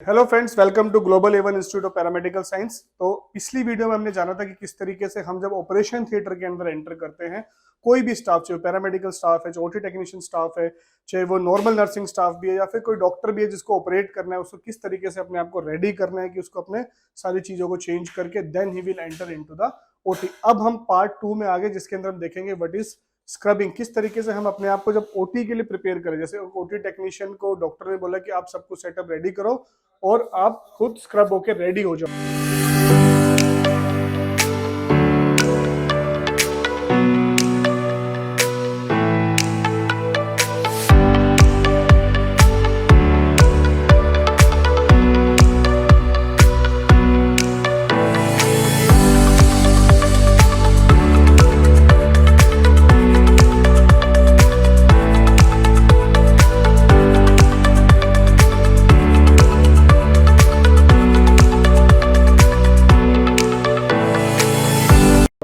Hello friends, welcome to Global Avon Institute of paramedical Science. तो पिछली video में हमने जाना था कि किस तरीके से हम जब ऑपरेशन थिएटर के अंदर एंटर करते हैं, कोई भी स्टाफ, चाहे पैरामेडिकल स्टाफ है, चाहे ओटी टेक्नीशियन स्टाफ है, चाहे वो नॉर्मल नर्सिंग स्टाफ भी है या फिर कोई डॉक्टर भी है जिसको ऑपरेट करना है, उसको किस तरीके से अपने आप को रेडी करना है कि उसको अपने सारी चीजों को चेंज करके then he will enter into the OT. अब हम पार्ट 2 में आगे, जिसके अंदर हम देखेंगे व्हाट इज स्क्रबिंग। किस तरीके से हम अपने आप को जब ओटी के लिए प्रिपेयर करें, जैसे ओटी टेक्नीशियन को डॉक्टर ने बोला कि आप सब कुछ सेटअप रेडी करो और आप खुद स्क्रब होके रेडी हो जाओ।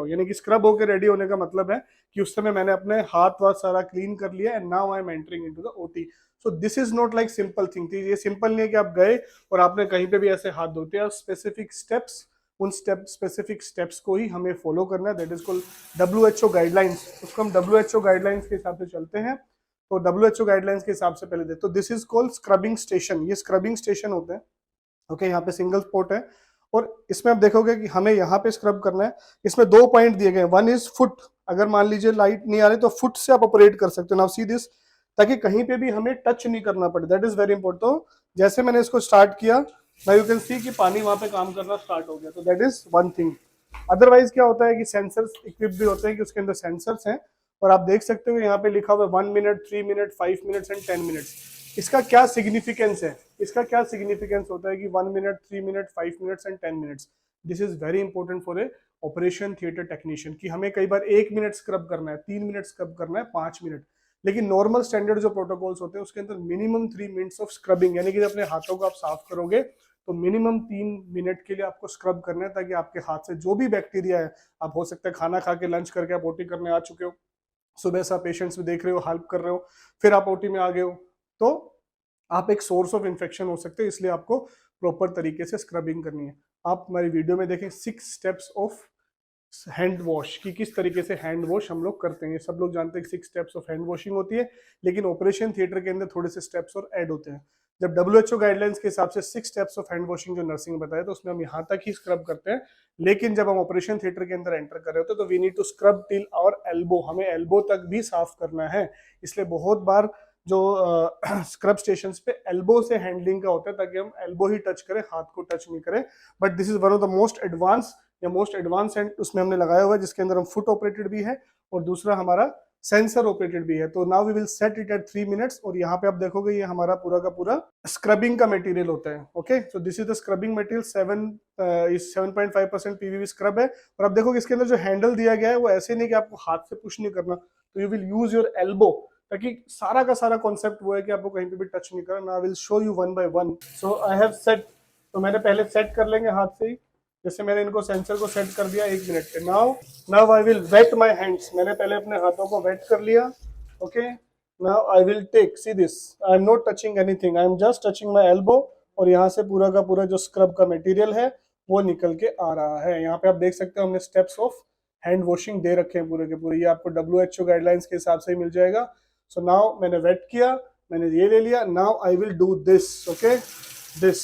यानी कि स्क्रब होकर रेडी होने का मतलब है कि उस समय मैंने अपने हाथ वाथ सारा क्लीन कर लिया and now I am entering into the OT. So this is not like simple thing थी। ये सिंपल नहीं है कि आप गए और आपने कहीं पे भी ऐसे हाथ धोते हैं। स्पेसिफिक स्टेप्स, उन स्पेसिफिक स्टेप्स को ही हमें फॉलो करना है। That is called WHO guidelines. उसको हम डब्ल्यूएचओ गाइडलाइंस के हिसाब से चलते हैं। तो डब्ल्यूएचओ गाइडलाइंस के हिसाब से पहले देखो, this is called scrubbing station. ये स्क्रबिंग स्टेशन होते हैं। ओके, यहाँ पे सिंगल स्पॉट है और इसमें आप देखोगे कि हमें यहाँ पे स्क्रब करना है। इसमें 2 पॉइंट दिए गए, वन इज फुट। अगर मान लीजिए लाइट नहीं आ रही तो फुट से आप ऑपरेट कर सकते हो। नाउ सी दिस, ताकि कहीं पे भी हमें टच नहीं करना पड़े। That is very important. तो जैसे मैंने इसको स्टार्ट किया, नाउ यू कैन सी कि पानी वहां पे काम करना स्टार्ट हो गया। तो that is one thing. Otherwise क्या होता है कि सेंसर्स इक्विप भी होते हैं कि उसके अंदर सेंसर्स हैं और आप देख सकते हो यहाँ पे लिखा हुआ है 1 minute, 3 minute, 5 minutes and 10 minutes. इसका क्या सिग्निफिकेंस है? इसका क्या सिग्निफिकेंस होता है कि 1 minute, 3 minute, 5 minutes and 10 minutes. This is very important for a operation theatre technician कि हमें कई बार 1 मिनट स्क्रब करना है, 3 मिनट स्क्रब करना है, 5 मिनट। लेकिन नॉर्मल स्टैंडर्ड जो प्रोटोकॉल्स होते हैं उसके अंदर मिनिमम 3 मिनट्स ऑफ स्क्रबिंग, यानी कि जब अपने हाथों को आप साफ करोगे तो मिनिमम 3 मिनट के लिए आपको स्क्रब करना है, ताकि आपके हाथ से जो भी बैक्टीरिया है, आप हो सकता है खाना खा के लंच करके आप ओटी करने आ चुके हो, सुबह से आप पेशेंट्स में देख रहे हो, हेल्प कर रहे हो, फिर आप ओटी में आ गए हो, तो आप एक सोर्स ऑफ इन्फेक्शन हो सकते हैं। इसलिए आपको प्रॉपर तरीके से स्क्रबिंग करनी है। आप हमारी वीडियो में देखें 6 स्टेप्स ऑफ हैंड वॉश की, किस तरीके से हैंड वॉश हम लोग करते हैं। सब लोग जानते हैं कि 6 स्टेप्स ऑफ हैंड वॉशिंग होती है, लेकिन ऑपरेशन थिएटर के अंदर थोड़े से स्टेप्स और ऐड होते हैं। जब डब्ल्यूएचओ गाइडलाइंस के हिसाब से 6 स्टेप्स ऑफ हैंड वॉशिंग जो नर्सिंग बताया, तो उसमें हम यहाँ तक ही स्क्रब करते हैं। लेकिन जब हम ऑपरेशन थिएटर के अंदर एंटर कर रहे होते हैं तो we need to scrub till our elbow. हमें एल्बो तक भी साफ करना है। इसलिए बहुत बार जो स्क्रब स्टेशन पे एल्बो से हैंडलिंग का होता है, ताकि हम एल्बो ही टच करें, हाथ को टच नहीं करें। But this is one of the most advance या मोस्ट एडवांस एंड उसमें हमने लगाया हुआ है, जिसके अंदर हम फुट ऑपरेटेड भी है और दूसरा हमारा सेंसर ऑपरेटेड भी है। तो now we will set it at 3 minutes और यहाँ पे आप देखोगे ये हमारा पूरा का पूरा स्क्रबिंग का मटेरियल होता है। Okay, so this is the scrubbing material. 7.5% PVV scrub है। और आप देखोगे इसके अंदर जो हैंडल दिया गया है वो ऐसे नहीं कि आपको हाथ से पुश नहीं करना, तो you will use your elbow, ताकि सारा का सारा कॉन्सेप्ट वो है कि आपको कहीं पे भी टच नहीं करना। I will show you one by one. So I have set, तो मैंने पहले सेट कर लेंगे हाथ से ही। जैसे मैंने इनको सेंसर को सेट कर दिया 1 मिनट पे। Now now I will wet my hands. मैंने पहले अपने हाथों को वेट कर लिया। Okay, now I will take, see this, I am not touching anything, I am just touching my elbow. और यहाँ से पूरा का पूरा जो स्क्रब का मटेरियल है वो निकल के आ रहा है। यहाँ पे आप देख सकते हो हमने स्टेप्स ऑफ हैंड वॉशिंग दे रखे हैं पूरे के पूरे। ये आपको डब्ल्यूएचओ गाइडलाइंस के हिसाब से ही मिल जाएगा। सो नाउ मैंने वेट किया, मैंने ये ले लिया। Now I will do this. Okay, this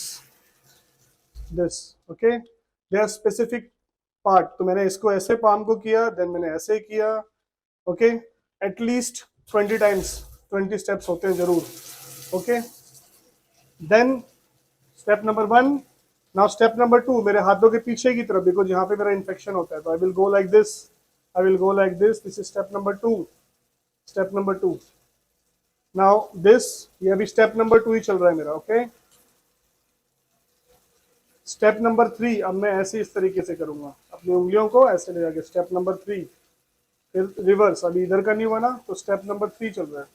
this okay, there specific part. तो मैंने इसको ऐसे पाम को किया, देन मैंने ऐसे किया। ओके, एटलीस्ट 20 टाइम्स, 20 स्टेप्स होते हैं जरूर। Okay, then step number 1। Now step number 2, मेरे हाथों के पीछे की तरफ, बिकॉज यहाँ पे मेरा इन्फेक्शन होता है, तो I will go like this, I will go like this. This is step number 2। Step number 2। Now this, ये अभी स्टेप नंबर 2 ही चल रहा है मेरा। ओके, स्टेप नंबर 3, अब मैं ऐसे इस तरीके से करूंगा, अपनी उंगलियों को ऐसे ले जाके। स्टेप नंबर 3, फिर रिवर्स। अभी इधर का नहीं हुआ ना, तो स्टेप नंबर 3 चल रहा है।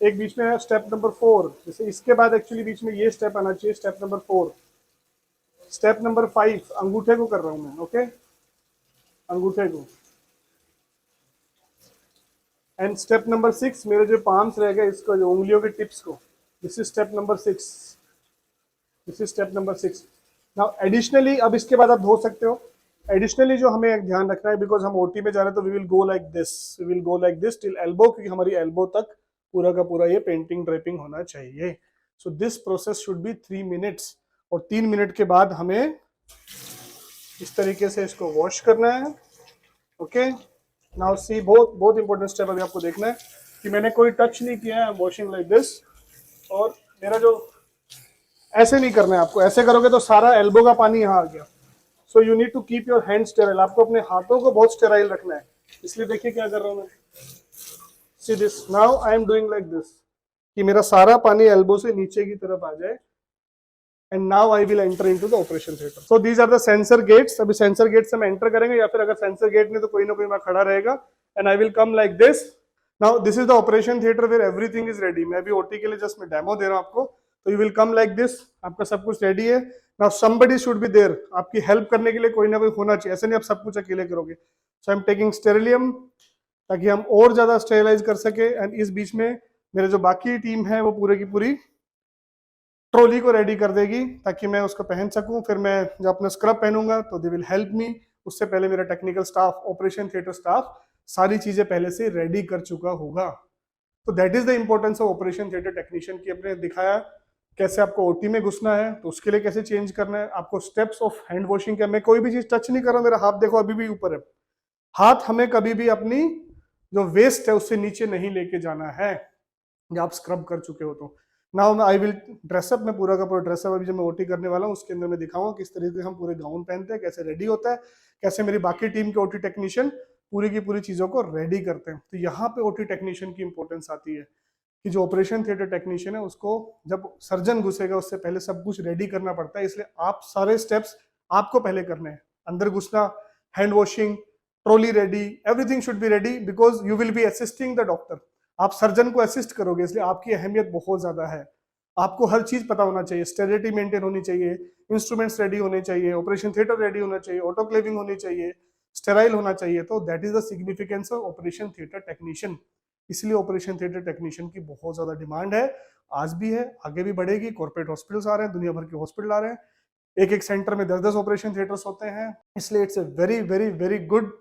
एक बीच में है स्टेप नंबर 4, जैसे इसके बाद एक्चुअली बीच में ये स्टेप आना चाहिए, स्टेप नंबर 4। स्टेप नंबर 5, अंगूठे को कर रहा हूं मैं। ओके, अंगूठे को। एंड स्टेप नंबर 6, मेरे जो पाम्स रह गए इसको, जो उंगलियों के टिप्स को, this is step number 6, this is step number 6। Now additionally, अब इसके बाद आप धो सकते हो। एडिशनली जो हमें एक ध्यान रखना है, बिकॉज हम ओटी में जा रहे हैं, तो we will go like this, we will go like this till elbow, क्योंकि हमारी एल्बो तक पूरा का पूरा ये पेंटिंग ड्रेपिंग होना चाहिए। So this process should be 3 minutes, और 3 मिनट के बाद हमें इस तरीके से इसको वॉश करना है। ओके, नाउ सी, बहुत बहुत इंपॉर्टेंट स्टेप अभी आपको देखना है कि मैंने कोई टच नहीं किया है, वॉशिंग लाइक दिस। और मेरा जो, ऐसे नहीं करना है आपको, ऐसे करोगे तो सारा एल्बो का पानी यहाँ आ गया। So you need to keep your hand sterile, आपको अपने हाथों को बहुत स्टेराइल रखना है। इसलिए देखिए क्या कर रहा हूँ मैं, see this, now I am doing like this, कि मेरा सारा पानी एल्बो से नीचे की तरफ आ जाए। And now I will enter into the operation theatre. So these are the sensor gates. अभी सेंसर गेट से हम एंटर करेंगे, या फिर अगर सेंसर गेट नहीं तो कोई ना कोई वहां खड़ा रहेगा। And I will come like this. Now this is the operation theatre where everything is ready. मैं अभी ओटी के लिए जस्ट मैं डेमो दे रहा हूँ आपको, तो you will come like this, आपका सब कुछ रेडी है। Now somebody should be there, आपकी हेल्प करने के लिए कोई ना कोई होना चाहिए, ऐसे नहीं आप सब कुछ अकेले करोगे। सो आई एम टेकिंग स्टेरिलियम, ताकि हम और ज्यादा स्टेरिलाइज कर सके। एंड इस बीच में मेरे जो बाकी टीम है वो पूरे की पूरी ट्रॉली को रेडी कर देगी, ताकि मैं उसको पहन सकूं। फिर मैं जब अपना स्क्रब पहनूंगा तो दे विल हेल्प मी। उससे पहले मेरा technical staff, operation theatre staff सारी चीजें पहले से रेडी कर चुका होगा। तो that is the importance of operation theatre technician की। अपने दिखाया कैसे आपको ओटी में घुसना है, तो उसके लिए कैसे चेंज करना है, आपको स्टेप्स ऑफ हैंड वॉशिंग क्या। मैं कोई भी चीज टच नहीं कर रहा हूं, मेरा हाथ देखो अभी भी ऊपर है। हाथ हमें कभी भी अपनी जो वेस्ट है उससे नीचे नहीं लेके जाना है, या आप स्क्रब कर चुके हो तो। नाउ आई विल ड्रेसअप, मैं पूरा का पूरा ड्रेसअप अभी जो मैं ओटी करने वाला हूँ उसके अंदर मैं दिखाऊंगा किस तरीके से हम पूरे गाउन पहनते हैं, कैसे रेडी होता है, कैसे मेरी बाकी टीम के ओटी टेक्नीशियन पूरी की पूरी चीजों को रेडी करते हैं। तो यहाँ पे ओटी टेक्नीशियन की इंपॉर्टेंस आती है कि जो ऑपरेशन थिएटर टेक्नीशियन है उसको जब सर्जन घुसेगा उससे पहले सब कुछ रेडी करना पड़ता है। इसलिए आप सारे स्टेप्स आपको पहले करने हैं। अंदर घुसना, hand washing, trolley ready, everything should be ready, because you will be assisting the doctor. आप सर्जन को असिस्ट करोगे, इसलिए आपकी अहमियत बहुत ज्यादा है। आपको हर चीज पता होना चाहिए, स्टेरिलिटी मेंटेन होनी चाहिए, इंस्ट्रूमेंट्स रेडी होने चाहिए, ऑपरेशन थिएटर रेडी होना चाहिए, ऑटोक्लेविंग होनी चाहिए, स्टेराइल होना चाहिए। तो that is the significance of operation theatre technician. इसलिए ऑपरेशन थिएटर टेक्नीशियन की बहुत ज्यादा डिमांड है, आज भी है, आगे भी बढ़ेगी। कॉर्पोरेट हॉस्पिटल्स आ रहे हैं, दुनिया भर के हॉस्पिटल आ रहे हैं, एक एक सेंटर में 10-10 ऑपरेशन थिएटर्स होते हैं। इसलिए it's a very very very good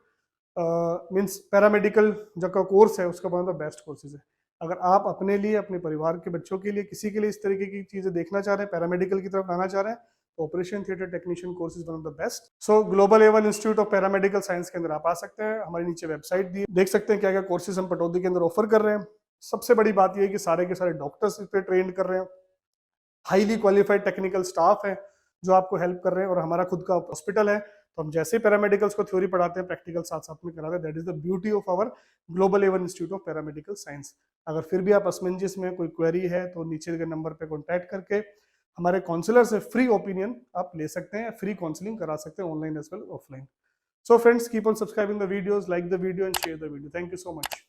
means paramedical जो का कोर्स है उसका one of the best courses है। अगर आप अपने लिए, अपने परिवार के बच्चों के लिए, किसी के लिए इस तरीके की चीजें देखना चाह रहे हैं, पैरामेडिकल की तरफ आना चाह रहे हैं, तो operation theatre technician course is one of the best. So global A1 institute of paramedical science के अंदर आप आ सकते हैं। हमारे नीचे वेबसाइट दी, देख सकते हैं क्या क्या कोर्सेज हम पटौदी के अंदर ऑफर कर रहे हैं। सबसे बड़ी बात यह है कि सारे के सारे डॉक्टर्स इस पर ट्रेंड कर रहे हैं, हाईली क्वालिफाइड टेक्निकल स्टाफ है जो आपको हेल्प कर रहे हैं, और हमारा खुद का हॉस्पिटल है। तो हम जैसे पैरामेडिकल्स को थ्योरी पढ़ाते हैं, प्रैक्टिकल साथ साथ में कराते हैं। That is the beauty of our global A1 institute of paramedical science. अगर फिर भी आप असमंजस में कोई क्वेरी है तो नीचे के नंबर पे कॉन्टैक्ट करके हमारे काउंसलर से फ्री ओपिनियन आप ले सकते हैं, फ्री काउंसलिंग करा सकते हैं, online as well offline. So friends, keep on subscribing the videos, like the video and share the video. Thank you so much.